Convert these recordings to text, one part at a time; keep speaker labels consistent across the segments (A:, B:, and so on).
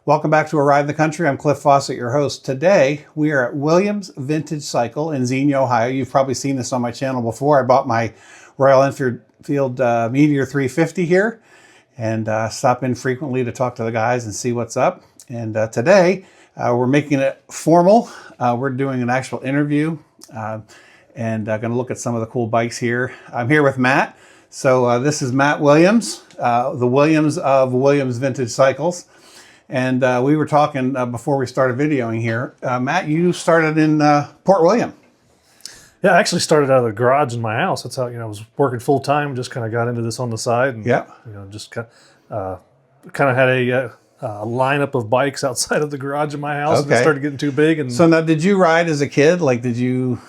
A: Welcome back to A Ride in the Country. I'm Cliff Fawcett, your host. Today, we are at Williams Vintage Cycle in Xenia, Ohio. You've probably seen this on my channel before. I bought my Royal Enfield Meteor 350 here and stop in frequently to talk to the guys and see what's up. And today, we're making it formal. We're doing an actual interview and going to look at some of the cool bikes here. I'm here with Matt. So this is Matt Williams, the Williams of Williams Vintage Cycles. And we were talking before we started videoing here. Matt, you started in Port William.
B: Yeah, I actually started out of the garage in my house. That's how, I was working full time, just kind of got into this on the side. And, just kind of had a lineup of bikes outside of the garage in my house. Okay. And it started getting too big. And
A: so now, did you ride as a kid? Like, did you?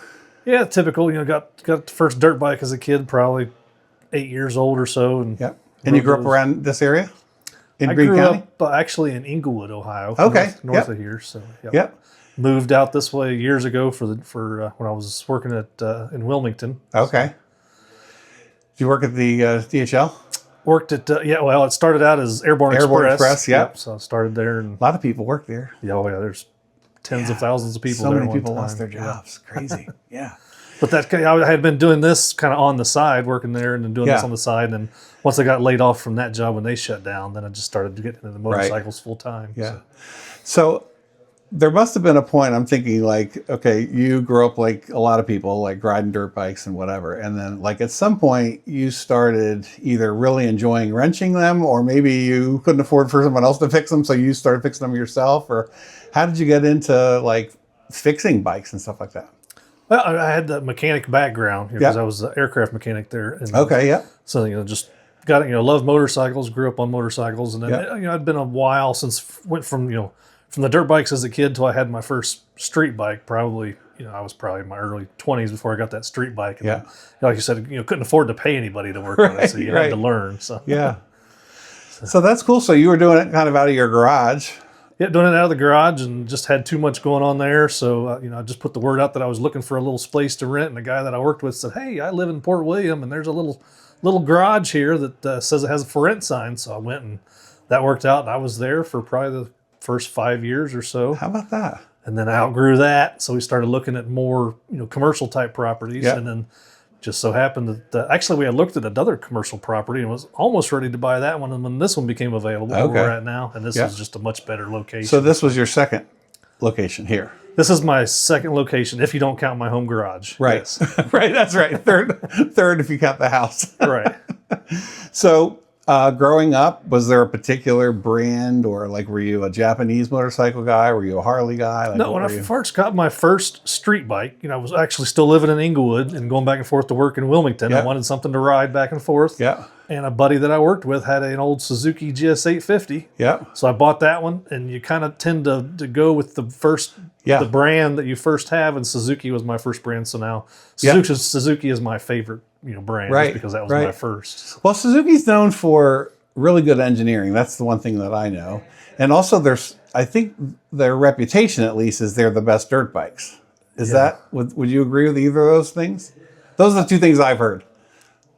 B: Yeah, typical. Got the first dirt bike as a kid, probably 8 years old or so. And
A: And you grew up around this area? In
B: I
A: Greene
B: grew
A: County?
B: up actually in Inglewood, Ohio.
A: Okay.
B: North of here. So
A: Yep.
B: Moved out this way years ago for when I was working at in Wilmington.
A: Okay. Did you work at the DHL?
B: Worked at it started out as Airborne Express.
A: Yep.
B: So I started there, and
A: A lot of people work there.
B: there's tens of thousands of people.
A: So
B: there
A: many people lost their jobs. Crazy. Yeah.
B: But I had been doing this kind of on the side, working there, and then doing this on the side. And then once I got laid off from that job when they shut down, then I just started getting into the motorcycles full time.
A: Yeah. So there must have been a point, I'm thinking, like, okay, you grew up like a lot of people, like riding dirt bikes and whatever. And then like at some point you started either really enjoying wrenching them, or maybe you couldn't afford for someone else to fix them, so you started fixing them yourself. Or how did you get into like fixing bikes and stuff like that?
B: Well, I had the mechanic background because I was an aircraft mechanic there. And So, just got it, loved motorcycles, grew up on motorcycles. And then, I'd been a while since, went from the dirt bikes as a kid till I had my first street bike. Probably, I was probably in my early 20s before I got that street bike. And then, like you said, couldn't afford to pay anybody to work on it. So you had to learn. So
A: So that's cool. So you were doing it kind of out of your garage.
B: Yeah, doing it out of the garage, and just had too much going on there. So, I just put the word out that I was looking for a little space to rent. And the guy that I worked with said, "Hey, I live in Port William, and there's a little garage here that says it has a for rent sign." So I went, and that worked out. And I was there for probably the first 5 years or so.
A: How about that?
B: And then I outgrew that. So we started looking at more, commercial type properties. And then just so happened that actually we had looked at another commercial property and was almost ready to buy that one. And when this one became available, where we're at now, and this is just a much better location.
A: So this was your second location here?
B: This is my second location, if you don't count my home garage.
A: Right.
B: Yes.
A: Right. That's right. Third if you count the house.
B: Right.
A: So growing up, was there a particular brand, or like, were you a Japanese motorcycle guy? Were you a Harley guy? Like,
B: no, when I first got my first street bike, I was actually still living in Inglewood and going back and forth to work in Wilmington. I wanted something to ride back and forth.
A: Yeah.
B: And a buddy that I worked with had an old Suzuki GS 850.
A: Yeah.
B: So I bought that one, and you kind of tend to go with the first, the brand that you first have, and Suzuki was my first brand. So now Suzuki is my favorite, brand, just because that was my first.
A: Well, Suzuki's known for really good engineering. That's the one thing that I know. And also I think their reputation, at least, is they're the best dirt bikes. Is that, would you agree with either of those things? Those are the two things I've heard.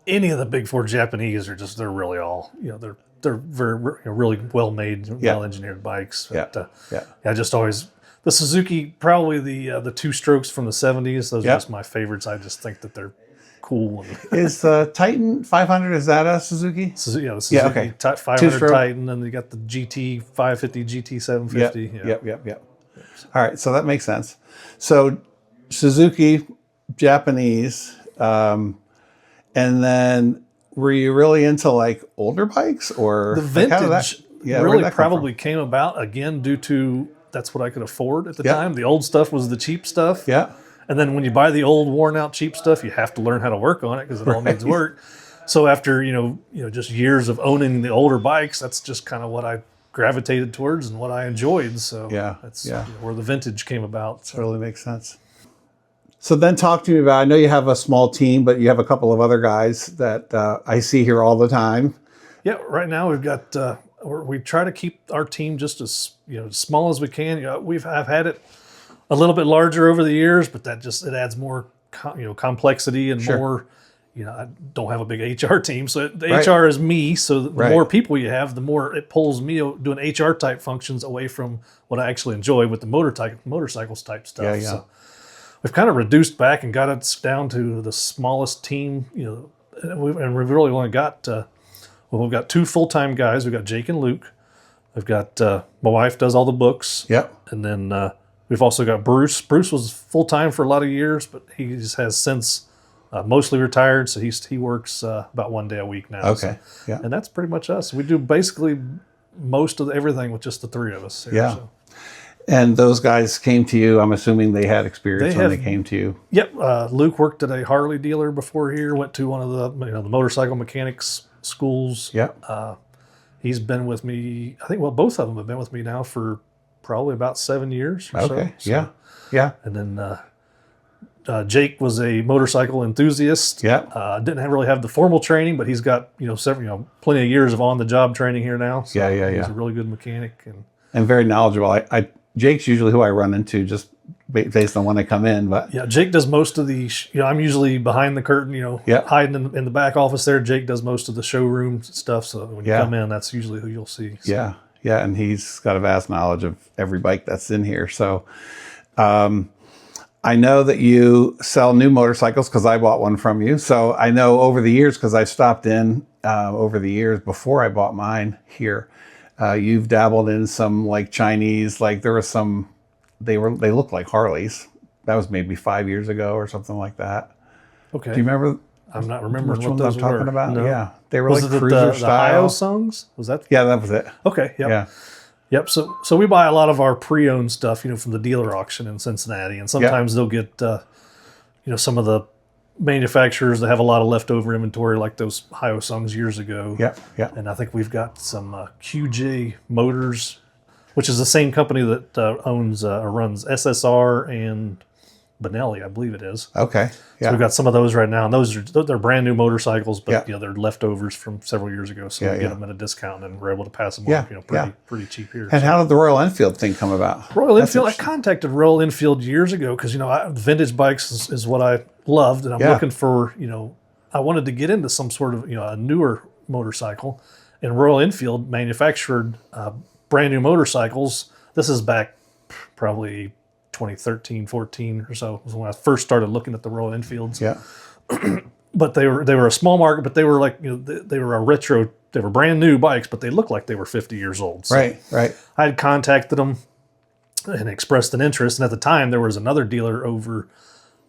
B: Any of the big four Japanese they're really all, they're very really well made, well engineered bikes. But, I just always, the Suzuki, probably the two strokes from the 70s. Those are just my favorites. I just think that they're cool.
A: Is the Titan 500, is that a Suzuki?
B: The Suzuki 500 Titan, and you got the GT 550, GT 750.
A: Yep. All right, so that makes sense. So Suzuki, Japanese, and then were you really into like older bikes, or
B: the vintage? Really probably came about again due to that's what I could afford at the time. The old stuff was the cheap stuff.
A: Yeah.
B: And then when you buy the old worn out cheap stuff, you have to learn how to work on it because it all needs work. So after, just years of owning the older bikes, that's just kind of what I gravitated towards and what I enjoyed. So that's where the vintage came about.
A: So. Totally makes sense. So then talk to me about, I know you have a small team, but you have a couple of other guys that I see here all the time.
B: Yeah, right now we've got, we try to keep our team just as small as we can. I've had it a little bit larger over the years, but that just, it adds more complexity and more I don't have a big HR team, so the HR is me. So the more people you have, the more it pulls me doing HR type functions away from what I actually enjoy with the motorcycles type stuff.
A: Yeah, yeah.
B: So we've kind of reduced back and got us down to the smallest team. And we've really only got we've got 2 full-time guys. We've got Jake and Luke. We've got my wife does all the books.
A: Yep.
B: And then we've also got Bruce. Bruce was full-time for a lot of years, but he just has since mostly retired, so he works about 1 day a week now.
A: Okay.
B: So,
A: yeah.
B: And that's pretty much us. We do basically most of everything with just the 3 of us here.
A: Yeah.
B: So.
A: And those guys came to you. I'm assuming they had experience when they came to you.
B: Yep. Luke worked at a Harley dealer before here. Went to one of the motorcycle mechanics schools.
A: Yep.
B: He's been with me. I think both of them have been with me now for probably about 7 years. Or
A: Okay.
B: So.
A: Yeah. Yeah.
B: And then Jake was a motorcycle enthusiast.
A: Yeah.
B: Didn't really have the formal training, but he's got several plenty of years of on the job training here now. So
A: yeah.
B: He's a really good mechanic
A: and very knowledgeable. Jake's usually who I run into just based on when I come in. But
B: yeah, Jake does most of the. I'm usually behind the curtain. Hiding in the back office there. Jake does most of the showroom stuff. So when you come in, that's usually who you'll see. So.
A: Yeah. Yeah, and he's got a vast knowledge of every bike that's in here. So I know that you sell new motorcycles because I bought one from you. So I know over the years, because I stopped in over the years before I bought mine here, you've dabbled in some like Chinese, like there was some, they looked like Harleys. That was maybe 5 years ago or something like that.
B: Okay.
A: Do you remember?
B: I'm not remembering
A: which
B: what
A: ones
B: those
A: I'm talking
B: were.
A: about.
B: No.
A: Yeah, they were
B: was
A: like
B: it
A: cruiser
B: the
A: style.
B: Ohio songs? Was that?
A: Yeah, that was it.
B: Okay. Yep.
A: Yeah.
B: Yep. So we buy a lot of our pre-owned stuff, from the dealer auction in Cincinnati, and sometimes they'll get, some of the manufacturers that have a lot of leftover inventory, like those Ohio songs years ago.
A: Yeah. Yeah.
B: And I think we've got some QJ Motors, which is the same company that owns or runs SSR and Benelli, I believe it is.
A: Okay. Yeah.
B: So we've got some of those right now, and they're brand new motorcycles, but they're leftovers from several years ago, so we get them at a discount, and we're able to pass them on, pretty cheap here.
A: And how did the Royal Enfield thing come about?
B: Royal Enfield, I contacted Royal Enfield years ago because vintage bikes is what I loved, and I'm looking for I wanted to get into some sort of a newer motorcycle, and Royal Enfield manufactured brand new motorcycles. This is back probably 2013, 14 or so was when I first started looking at the Royal Enfields.
A: Yeah.
B: But they were a small market, but they were like, they were a retro, they were brand new bikes, but they looked like they were 50 years old. So
A: right.
B: I had contacted them and expressed an interest. And at the time there was another dealer over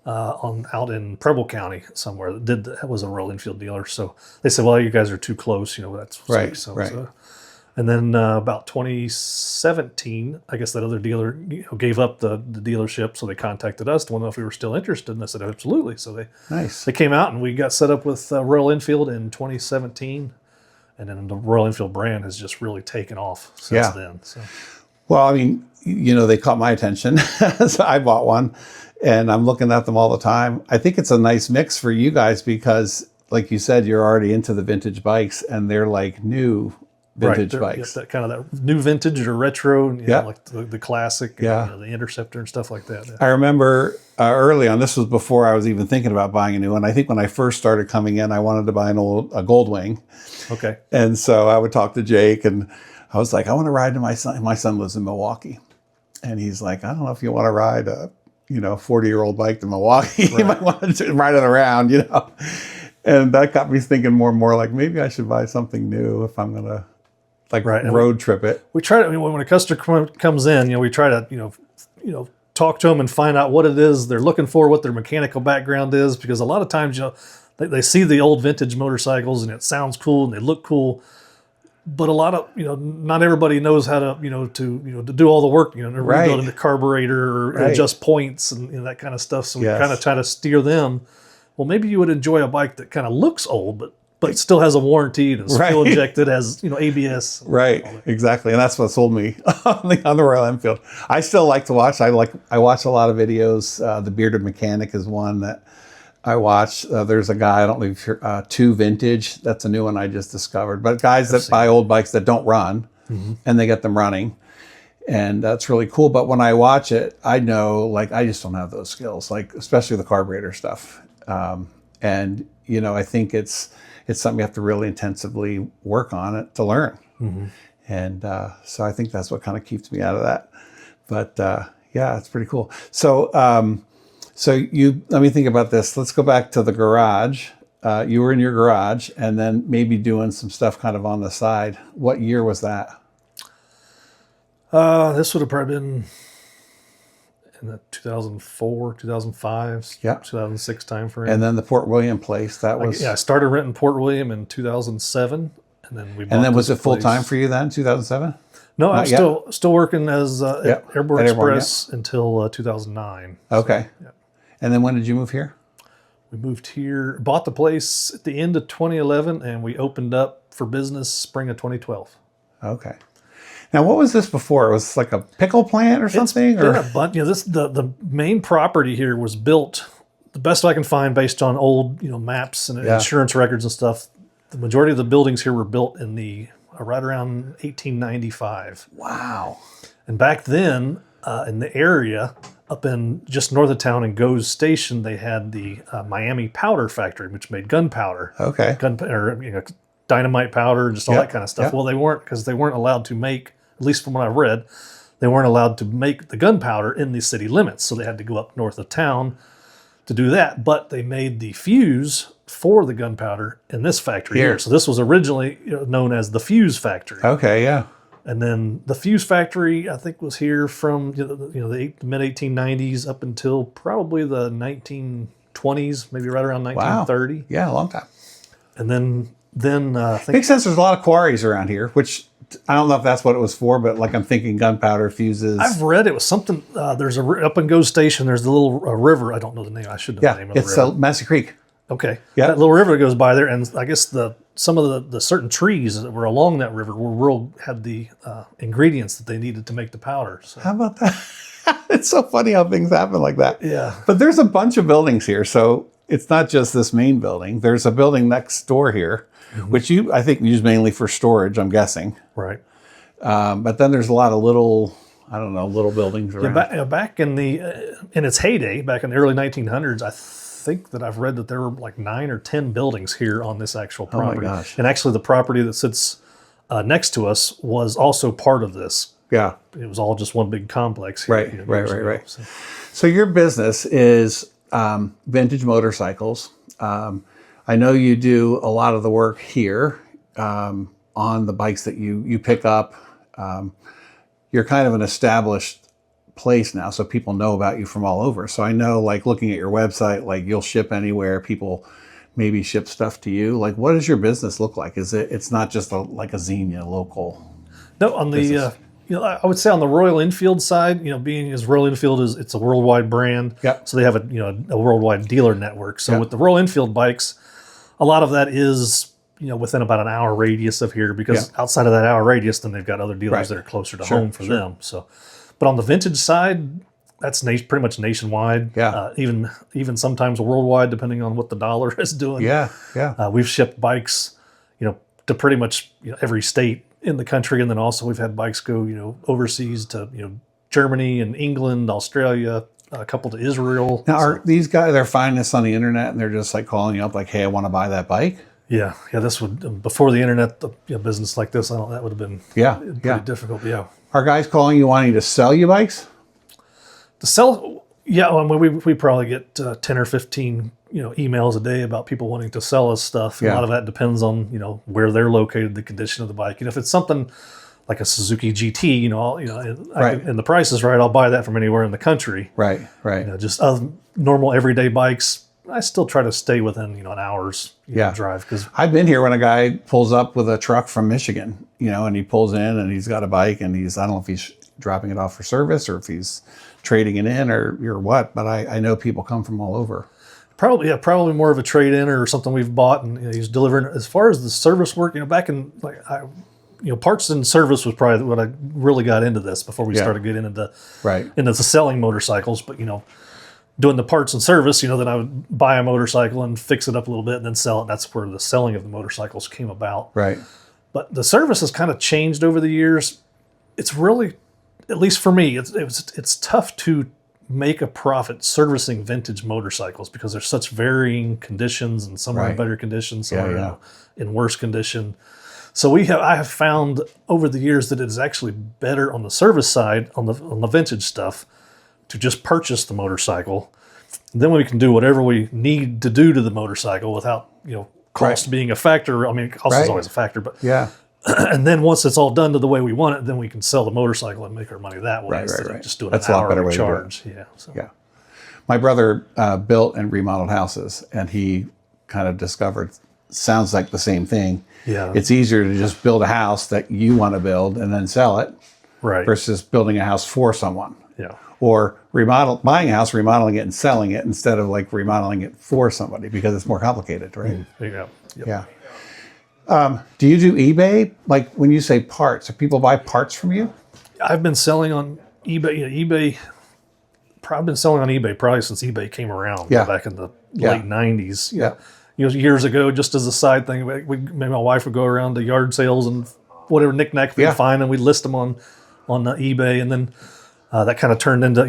B: out in Preble County somewhere that was a Royal Enfield dealer. So they said, well, you guys are too close. That's
A: right.
B: So,
A: right.
B: So, and then about 2017, I guess that other dealer gave up the dealership, so they contacted us to want to know if we were still interested, and I said absolutely. So they came out, and we got set up with Royal Enfield in 2017, and then the Royal Enfield brand has just really taken off since then. So.
A: Well, I mean, they caught my attention, so I bought one, and I'm looking at them all the time. I think it's a nice mix for you guys because, like you said, you're already into the vintage bikes, and they're like new vintage bikes.
B: That kind of that new vintage or retro, and like the classic, and, the Interceptor and stuff like that. Yeah.
A: I remember early on, this was before I was even thinking about buying a new one. I think when I first started coming in, I wanted to buy a Goldwing.
B: Okay.
A: And so I would talk to Jake, and I was like, I want to ride to my son. My son lives in Milwaukee. And he's like, I don't know if you want to ride a 40-year-old bike to Milwaukee. You might want to ride it around, And that got me thinking more and more like maybe I should buy something new if I'm going to road trip it.
B: We try to, when a customer comes in, we try to, talk to them and find out what it is they're looking for, what their mechanical background is, because a lot of times, they see the old vintage motorcycles and it sounds cool and they look cool, but a lot of, not everybody knows how to, to do all the work, rebuilding the carburetor or adjust points and that kind of stuff. So we kind of try to steer them. Well, maybe you would enjoy a bike that kind of looks old, but still has a warranty and is fuel injected, has ABS.
A: Right, exactly, and that's what sold me on the Royal Enfield. I still like to watch. I watch a lot of videos. The Bearded Mechanic is one that I watch. There's a guy, I don't know if you're Two Vintage. That's a new one I just discovered. But guys that buy old bikes that don't run, and they get them running, and that's really cool. But when I watch it, I know I just don't have those skills, especially the carburetor stuff. And, I think it's something you have to really intensively work on it to learn. Mm-hmm. And so I think that's what kind of keeps me out of that. But yeah, it's pretty cool. So let me think about this. Let's go back to the garage. You were in your garage and then maybe doing some stuff kind of on the side. What year was that?
B: This would have probably been in the 2004, 2005, 2006 timeframe.
A: And then the Port William place, that was...
B: I started renting Port William in 2007. And then
A: was it full time for you then, 2007?
B: No, I'm still working as Airborne Express until 2009.
A: Okay. So, and then when did you move here?
B: We moved here, bought the place at the end of 2011, and we opened up for business spring of 2012.
A: Okay. Now, what was this before? It was like a pickle plant or something?
B: It's been a bunch. The main property here was built, the best I can find based on old maps and insurance records and stuff. The majority of the buildings here were built in right around 1895.
A: Wow.
B: And back then, in the area, up in just north of town in Goes Station, they had the Miami Powder Factory, which made gunpowder.
A: Okay.
B: Dynamite powder, just all that kind of stuff. Well, they weren't allowed to make, at least from what I've read, they weren't allowed to make the gunpowder in the city limits. So they had to go up north of town to do that. But they made the fuse for the gunpowder in this factory here. So this was originally known as the Fuse Factory.
A: Okay, yeah.
B: And then the Fuse Factory, I think, was here from the mid-1890s up until probably the 1920s, maybe right around 1930.
A: Wow. Yeah, a long time.
B: And then I think...
A: Makes sense. There's a lot of quarries around here, which I don't know if that's what it was for, but like I'm thinking gunpowder, fuses.
B: I've read it was something, there's up in Goes Station, there's the little river. I don't know the name. I should know the name of the river.
A: It's Massey Creek.
B: Okay. Yeah. That little river that goes by there, and I guess some of the certain trees that were along that river had the ingredients that they needed to make the powder. So.
A: How about that? It's so funny how things happen like that.
B: Yeah.
A: But there's a bunch of buildings here, so it's not just this main building. There's a building next door here, which I think use mainly for storage, I'm guessing.
B: Right.
A: But then there's a lot of little buildings around.
B: Yeah, back in its heyday, back in the early 1900s, I think that I've read that there were like 9 or 10 buildings here on this actual property.
A: Oh my gosh.
B: And actually the property that sits next to us was also part of this.
A: Yeah.
B: It was all just one big complex here.
A: Right. So your business is vintage motorcycles. I know you do a lot of the work here on the bikes that you pick up. You're kind of an established place now, so people know about you from all over. So I know, like looking at your website, like you'll ship anywhere. People maybe ship stuff to you. Like, what does your business look like? It's not just like a Xenia local?
B: No, on the I would say on the Royal Enfield side, being as Royal Enfield it's a worldwide brand.
A: Yeah.
B: So they have a worldwide dealer network. So with the Royal Enfield bikes, a lot of that is within about an hour radius of here, because outside of that hour radius, then they've got other dealers that are closer to home for them. So, but on the vintage side, that's pretty much nationwide.
A: Yeah.
B: Even sometimes worldwide, depending on what the dollar is doing.
A: Yeah.
B: We've shipped bikes, to pretty much every state in the country, and then also we've had bikes go, overseas to Germany and England, Australia, a couple to Israel.
A: Now, are these guys, they're finding this on the internet and they're just like calling you up like, hey, I want to buy that bike?
B: Yeah. This would, before the internet, the business like this, that would have been pretty difficult. Yeah.
A: Are guys calling you wanting to sell you bikes?
B: To sell, we probably get 10 or 15 emails a day about people wanting to sell us stuff. A lot of that depends on where they're located, the condition of the bike. If it's something like a Suzuki GT, and the price is right, I'll buy that from anywhere in the country.
A: Right.
B: Just normal everyday bikes, I still try to stay within an hour's drive. Because
A: I've been here when a guy pulls up with a truck from Michigan, and he pulls in and he's got a bike and I don't know if he's dropping it off for service or if he's trading it in or what, but I know people come from all over.
B: Probably more of a trade-in or something we've bought, and he's delivering. As far as the service work, back in parts and service was probably when I really got into this before we started getting into the selling motorcycles. But doing the parts and service, then I would buy a motorcycle and fix it up a little bit and then sell it. That's where the selling of the motorcycles came about.
A: Right.
B: But the service has kind of changed over the years. It's really, at least for me, it's tough to make a profit servicing vintage motorcycles because there's such varying conditions, and some are in better condition, some are in worse condition. So I have found over the years that it is actually better on the service side, on the vintage stuff, to just purchase the motorcycle. And then we can do whatever we need to do to the motorcycle without, cost being a factor. I mean, cost is always a factor, but and then once it's all done to the way we want it, then we can sell the motorcycle and make our money that way instead of just doing an hourly charge.
A: My brother built and remodeled houses, and he kind of discovered, sounds like the same thing.
B: Yeah,
A: it's easier to just build a house that you want to build and then sell it, versus building a house for someone.
B: Yeah,
A: or buying a house, remodeling it, and selling it instead of like remodeling it for somebody, because it's more complicated, right?
B: Yeah.
A: Do you do eBay? Like when you say parts, do people buy parts from you?
B: I've been selling on eBay. I've been selling on eBay probably since eBay came around back in the late 90s. Years ago, just as a side thing, me and my wife would go around to yard sales and whatever knickknack we'd find, and we'd list them on eBay, and then that kind of turned into,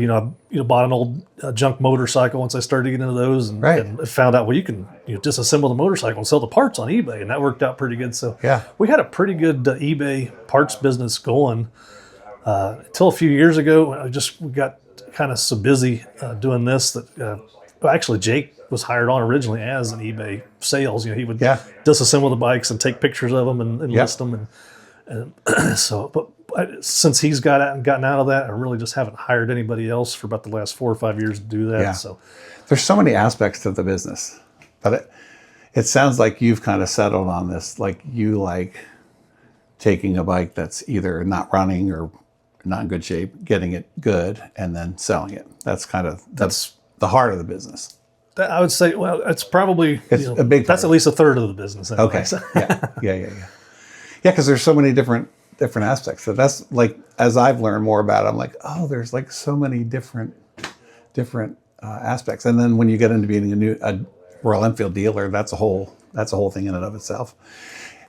B: bought an old junk motorcycle once I started getting into those, and found out, you can disassemble the motorcycle and sell the parts on eBay, and that worked out pretty good. So we had a pretty good eBay parts business going until a few years ago. We got kind of so busy doing this that actually Jake was hired on originally as an eBay sales. He would disassemble the bikes and take pictures of them and list them, and so but. Since he's gotten out of that, I really just haven't hired anybody else for about the last 4 or 5 years to do that.
A: Yeah.
B: So
A: there's so many aspects to the business, but it sounds like you've kind of settled on this. Like you like taking a bike that's either not running or not in good shape, getting it good, and then selling it. That's the heart of the business.
B: I would say, it's probably
A: a big part.
B: That's at least a third of the business. Anyway.
A: Okay. Yeah. Because there's so many different aspects. So that's like, as I've learned more about it, I'm like, oh, there's like so many different aspects. And then when you get into being a Royal Enfield dealer, that's a whole thing in and of itself.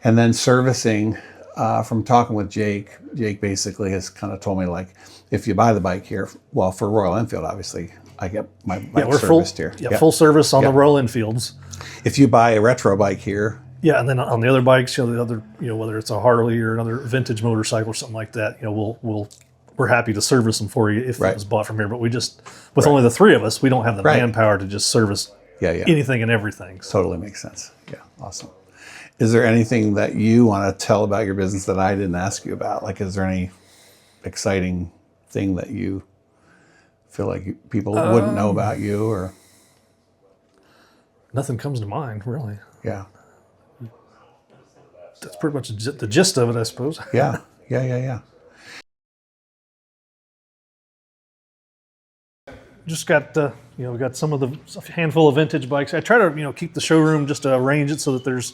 A: And then servicing, from talking with Jake basically has kind of told me, like, if you buy the bike here, well, for Royal Enfield, obviously, I get my bike serviced here.
B: Full service on the Royal Enfields.
A: If you buy a retro bike here.
B: Yeah, and then on the other bikes, whether it's a Harley or another vintage motorcycle or something like that, we're happy to service them for you if it was bought from here. But we just, with only the three of us, we don't have the manpower to just service anything and everything. So.
A: Totally makes sense. Yeah, awesome. Is there anything that you want to tell about your business that I didn't ask you about? Like, is there any exciting thing that you feel like people wouldn't know about you, or?
B: Nothing comes to mind, really.
A: Yeah.
B: That's pretty much the gist of it, I suppose.
A: Yeah.
B: Just got, we got a handful of vintage bikes. I try to, keep the showroom, just to arrange it so that there's,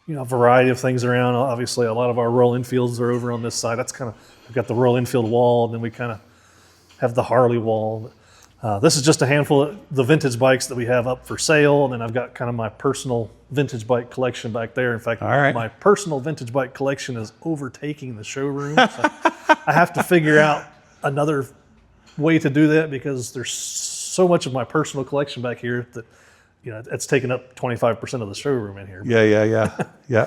B: a variety of things around. Obviously, a lot of our Royal Enfields are over on this side. That's we've got the Royal Enfield wall, and then we kind of have the Harley wall. This is just a handful of the vintage bikes that we have up for sale, and then I've got kind of my personal vintage bike collection back there. In fact, my personal vintage bike collection is overtaking the showroom. So I have to figure out another way to do that, because there's so much of my personal collection back here that it's taken up 25% of the showroom in here.
A: Yeah.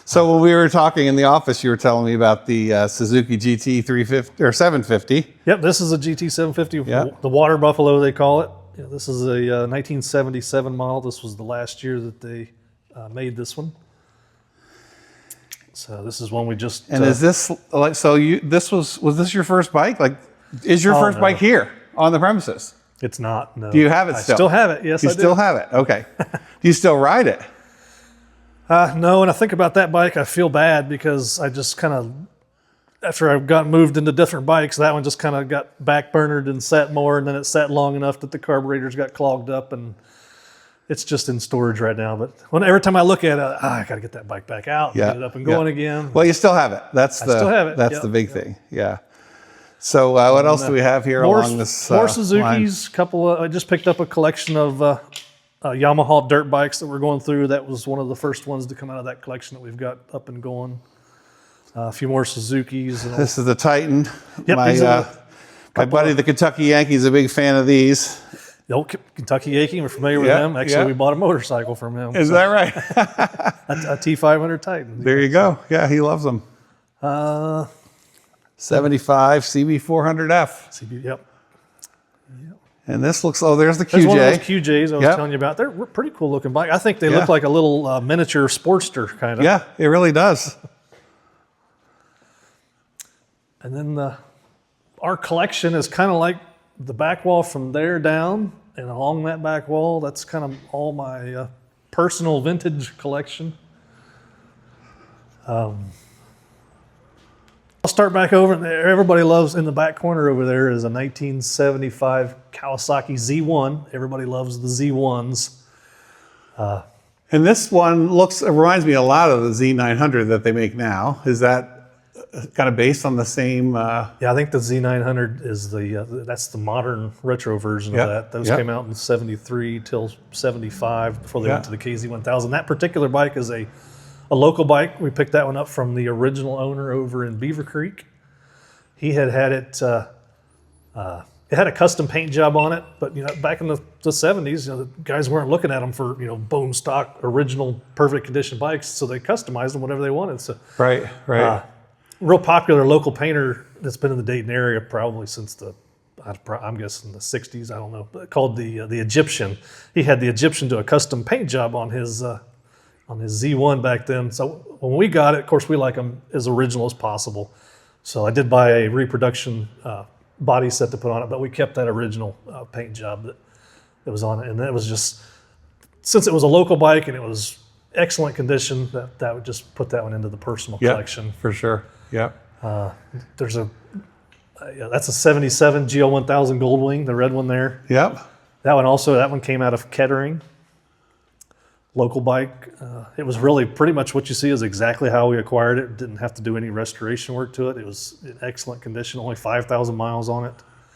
A: So when we were talking in the office, you were telling me about the Suzuki GT 350 or 750.
B: Yep, this is a GT 750, the Water Buffalo they call it. This is a 1977 model. This was the last year that they made this one. So this is one we just.
A: And is this like was this your first bike? Like, is your first bike here on the premises?
B: It's not. No.
A: Do you have it still?
B: I still have it. Yes, I do.
A: You still have it. Okay. Do you still ride it?
B: No, when I think about that bike, I feel bad, because I just kind of, after I got moved into different bikes, that one just kind of got backburnered and sat more, and then it sat long enough that the carburetors got clogged up, and it's just in storage right now. But every time I look at it, I got to get that bike back out and get it up and going again.
A: Well, you still have it. I still have it. That's the big thing. Yeah. So what else do we have here along this
B: more Suzukis, I just picked up a collection of Yamaha dirt bikes that we're going through. That was one of the first ones to come out of that collection that we've got up and going. A few more Suzukis.
A: This is the Titan.
B: Yep,
A: My buddy, the Kentucky Yankee, is a big fan of these.
B: The old Kentucky Yankee, we're familiar with him. Actually, we bought a motorcycle from him.
A: Is that right?
B: A T500 Titan.
A: There you go. Yeah, he loves them. 75 CB400F.
B: Yep.
A: And this looks, oh, there's the QJ.
B: There's one of those QJs I was telling you about. They're pretty cool looking bike. I think they look like a little miniature Sportster kind of.
A: Yeah, it really does.
B: And then our collection is kind of like the back wall from there down and along that back wall. That's kind of all my personal vintage collection. I'll start back over there. Everybody loves, in the back corner over there is a 1975 Kawasaki Z1. Everybody loves the Z1s.
A: And this one reminds me a lot of the Z900 that they make now. Is that kind of based on the same?
B: Yeah, I think the Z900 is that's the modern retro version of that. Those came out in 73 till 75 before they went to the KZ1000. That particular bike is a local bike. We picked that one up from the original owner over in Beaver Creek. He had it. It had a custom paint job on it, but back in the 70s, the guys weren't looking at them for bone stock, original, perfect condition bikes, so they customized them whatever they wanted. So
A: right.
B: Real popular local painter that's been in the Dayton area probably since I'm guessing the 60s. I don't know, but called the Egyptian. He had the Egyptian do a custom paint job on his Z1 back then. So when we got it, of course, we like them as original as possible. So I did buy a reproduction body set to put on it, but we kept that original paint job that was on it. And it was just, since it was a local bike and it was excellent condition, that would just put that one into the personal collection.
A: For sure. Yeah.
B: There's that's a 77 GL1000 Goldwing, the red one there.
A: Yep.
B: That one came out of Kettering. Local bike. It was really pretty much what you see is exactly how we acquired it. Didn't have to do any restoration work to it. It was in excellent condition, only 5,000 miles on it.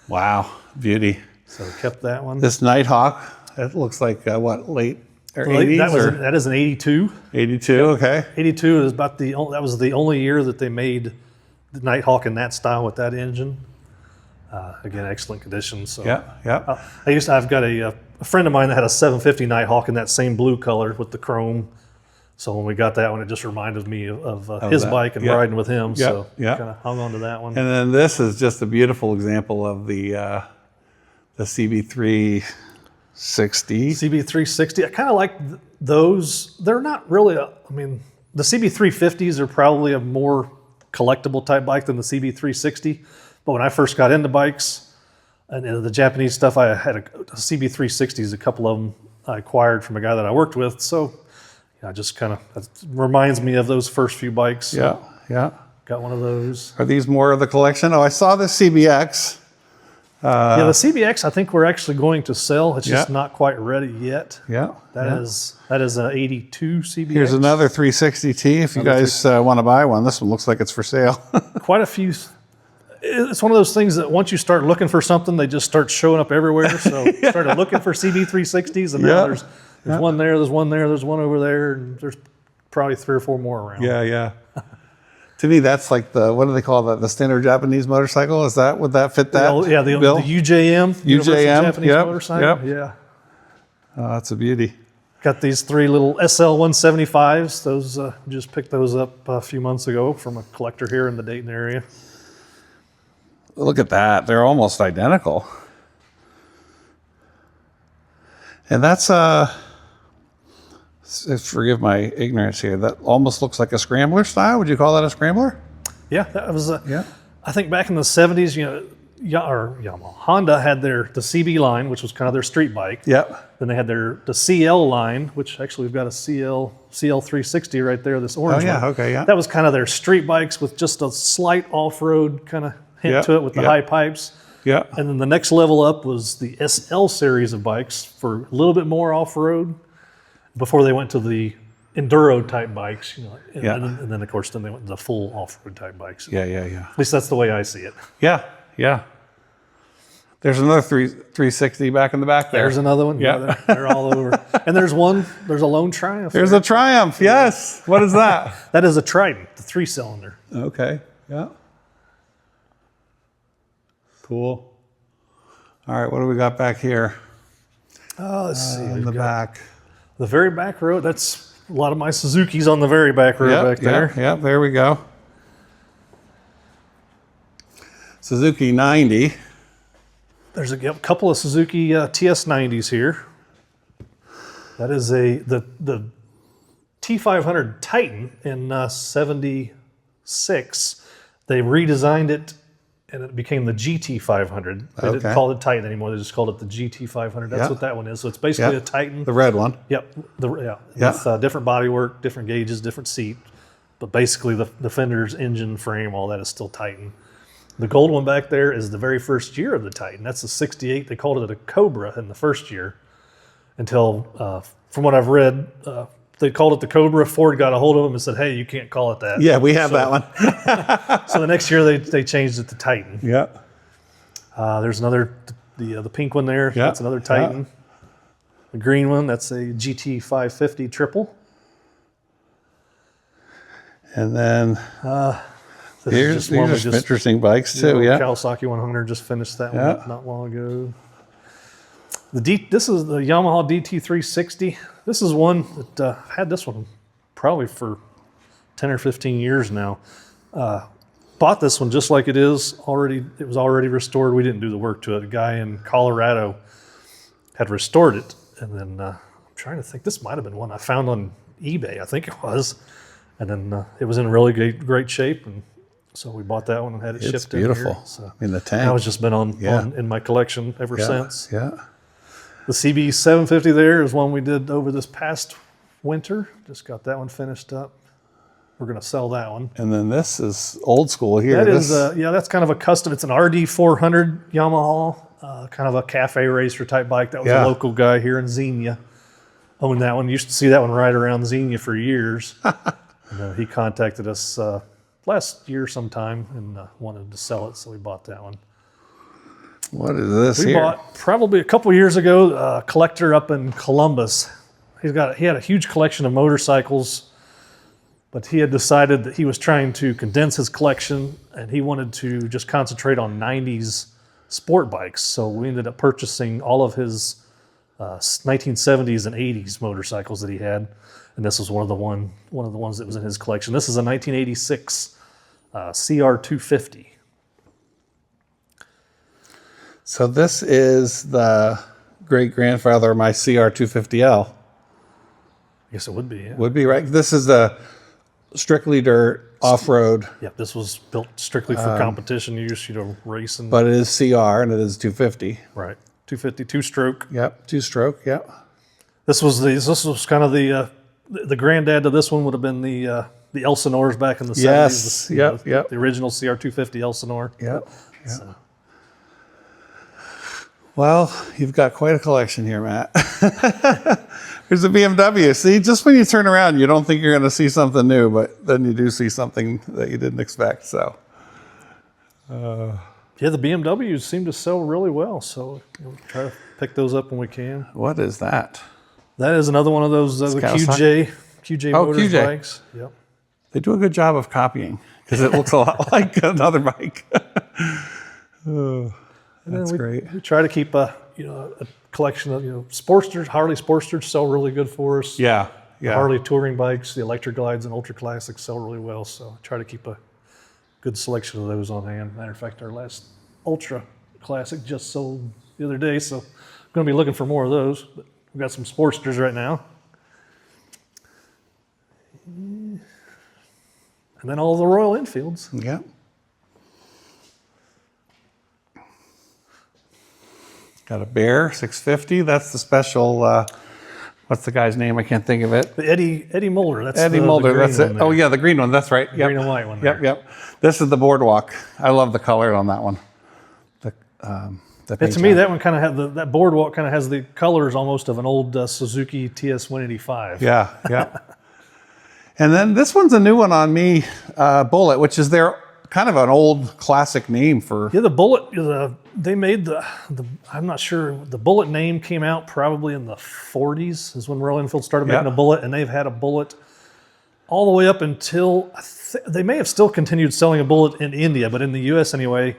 A: Wow, beauty.
B: So we kept that one.
A: This Nighthawk, it looks like late or 80s?
B: That is an 82.
A: 82, okay.
B: 82 is that was the only year that they made the Nighthawk in that style with that engine. Again, excellent condition. So I've got a friend of mine that had a 750 Nighthawk in that same blue color with the chrome. So when we got that one, it just reminded me of his bike and riding with him. So kind of hung on to that one.
A: And then this is just a beautiful example of the CB360.
B: CB360. I kind of like those. They're not really, the CB350s are probably a more collectible type bike than the CB360. But when I first got into bikes and the Japanese stuff, I had a CB360s, a couple of them I acquired from a guy that I worked with. So I just kind of, it reminds me of those first few bikes.
A: Yeah.
B: Got one of those.
A: Are these more of the collection? Oh, I saw the CBX.
B: The CBX I think we're actually going to sell. It's just not quite ready yet. That is an 82 CBX.
A: Here's another 360T if you guys want to buy one. This one looks like it's for sale.
B: Quite a few. It's one of those things that once you start looking for something, they just start showing up everywhere. So started looking for CB360s, and now there's one there, there's one there, there's one over there, and there's probably 3 or 4 more around.
A: Yeah. To me, that's like what do they call that? The standard Japanese motorcycle? Would that fit that?
B: The UJM.
A: UJM.
B: Japanese motorcycle. Yeah.
A: Oh, that's a beauty.
B: Got these 3 little SL175s. Those just picked those up a few months ago from a collector here in the Dayton area.
A: Look at that. They're almost identical. And that's, forgive my ignorance here, that almost looks like a scrambler style. Would you call that a scrambler? Yeah,
B: that was, I think back in the 70s, Honda had the CB line, which was kind of their street bike.
A: Yep.
B: Then they had the CL line, which actually we've got a CL360 right there, this orange one.
A: Okay,
B: That was kind of their street bikes with just a slight off-road kind of hint to it with the high pipes.
A: Yeah.
B: And then the next level up was the SL series of bikes for a little bit more off-road before they went to the enduro type bikes, and then of course they went to the full off-road type bikes.
A: Yeah.
B: At least that's the way I see it.
A: Yeah. There's another 360 back in the back there.
B: There's another one. Yeah, they're all over. And there's a Lone Triumph.
A: There's a Triumph, yes. What is that?
B: That is a Trident, the 3-cylinder.
A: Okay, yeah. Cool. All right, what do we got back here?
B: Let's see.
A: In the back.
B: The very back row. That's a lot of my Suzuki's on the very back row back there.
A: Yep, there we go. Suzuki 90.
B: There's a couple of Suzuki TS90s here. That is the T500 Titan in 76. They redesigned it and it became the GT500. They didn't call it Titan anymore. They just called it the GT500. That's what that one is. So it's basically a Titan.
A: The red one.
B: Yep. With different bodywork, different gauges, different seat. But basically the fenders, engine, frame, all that is still Titan. The gold one back there is the very first year of the Titan. That's the 68. They called it a Cobra in the first year until, from what I've read, they called it the Cobra. Ford got a hold of them and said, hey, you can't call it that.
A: Yeah, we have that one.
B: So the next year they changed it to Titan.
A: Yeah.
B: There's another, the pink one there. That's another Titan. Yeah. The green one, that's a GT550 triple.
A: And then these are some interesting bikes too.
B: Kawasaki 100 just finished that one not long ago. This is the Yamaha DT360. This is one that I've had this one probably for 10 or 15 years now. Bought this one just like it is. It was already restored. We didn't do the work to it. A guy in Colorado had restored it. And then I'm trying to think, this might have been one I found on eBay, I think it was. And then it was in really great shape. And so we bought that one and had it shipped in. It's beautiful. So
A: in the tank.
B: Now it's just been on in my collection ever since.
A: Yeah.
B: The CB750 there is one we did over this past winter. Just got that one finished up. We're going to sell that one.
A: And then this is old school here.
B: That is, that's kind of a custom. It's an RD400 Yamaha, kind of a cafe racer type bike. That was a local guy here in Xenia. Owned that one. Used to see that one ride around Xenia for years. And, he contacted us last year sometime and wanted to sell it, so we bought that one.
A: What is this
B: we bought probably a couple years ago a collector up in Columbus. He had a huge collection of motorcycles, but he had decided that he was trying to condense his collection and he wanted to just concentrate on 90s sport bikes. So we ended up purchasing all of his 1970s and 80s motorcycles that he had, and this was one of the ones that was in his collection. This is a 1986 CR250.
A: So this is the great-grandfather of my CR250L.
B: I guess it would be. Yeah.
A: Would be, right? This is the strictly dirt off-road.
B: Yep, this was built strictly for competition use, racing.
A: But it is CR and it is 250.
B: Right, 250, two-stroke.
A: Yep, two-stroke. Yep.
B: This was kind of the granddad to this one would have been the Elsinores back in the 70s.
A: Yes.
B: The original CR250 Elsinore.
A: Yep. So. Well, you've got quite a collection here, Matt. Here's a BMW. See, just when you turn around, you don't think you're going to see something new, but then you do see something that you didn't expect. So,
B: the BMWs seem to sell really well, so we'll try to pick those up when we can.
A: What is that?
B: That is another one of those the QJ Motors bikes. Yep.
A: They do a good job of copying because it looks a lot like another bike. That's great.
B: We try to keep a collection of Sportsters. Harley Sportsters sell really good for us.
A: Yeah.
B: The Harley touring bikes, the Electra Glides and Ultra Classics sell really well. So I try to keep a good selection of those on hand. Matter of fact, our last Ultra Classic just sold the other day, so I'm going to be looking for more of those. But we've got some Sportsters right now. And then all the Royal Enfields.
A: Yeah. Got a Bear 650. That's the special. What's the guy's name? I can't think of it.
B: Eddie Mulder. That's
A: Eddie Mulder. That's it. Oh yeah, the green one. That's right.
B: Green and white one.
A: Yep. This is the Boardwalk. I love the color on that one.
B: To me, that one kind of had that Boardwalk kind of has the colors almost of an old Suzuki TS185.
A: Yeah. And then this one's a new one on me, Bullet, which is their kind of an old classic name for.
B: Yeah, the Bullet. They made I'm not sure, the Bullet name came out probably in the 40s is when Royal Enfield started making a Bullet, and they've had a Bullet all the way up until, they may have still continued selling a Bullet in India, but in the US anyway,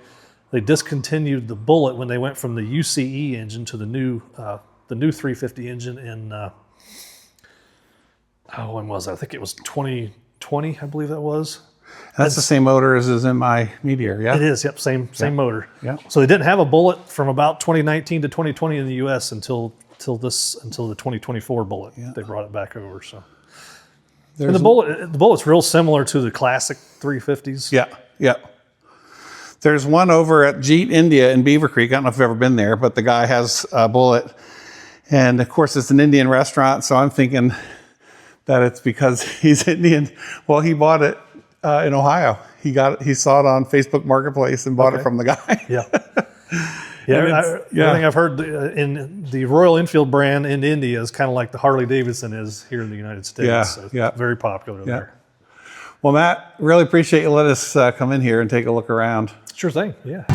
B: they discontinued the Bullet when they went from the UCE engine to the new 350 engine in when was it? I think it was 2020, I believe that was.
A: That's the same motor as is in my Meteor, yeah?
B: It is, yep, same motor.
A: Yeah.
B: So they didn't have a Bullet from about 2019 to 2020 in the US until the 2024 Bullet. Yeah. They brought it back over. So and the Bullet's real similar to the classic 350s.
A: Yeah, yeah. There's one over at Jeet India in Beaver Creek. I don't know if you've ever been there, but the guy has a Bullet. And of course, it's an Indian restaurant, so I'm thinking that it's because he's Indian. Well, he bought it in Ohio. He saw it on Facebook Marketplace and bought it from the guy.
B: Yeah. Everything I've heard in the Royal Enfield brand in India is kind of like the Harley Davidson is here in the United States.
A: Yeah,
B: so it's very popular there.
A: Well, Matt, really appreciate you letting us come in here and take a look around.
B: Sure thing, yeah.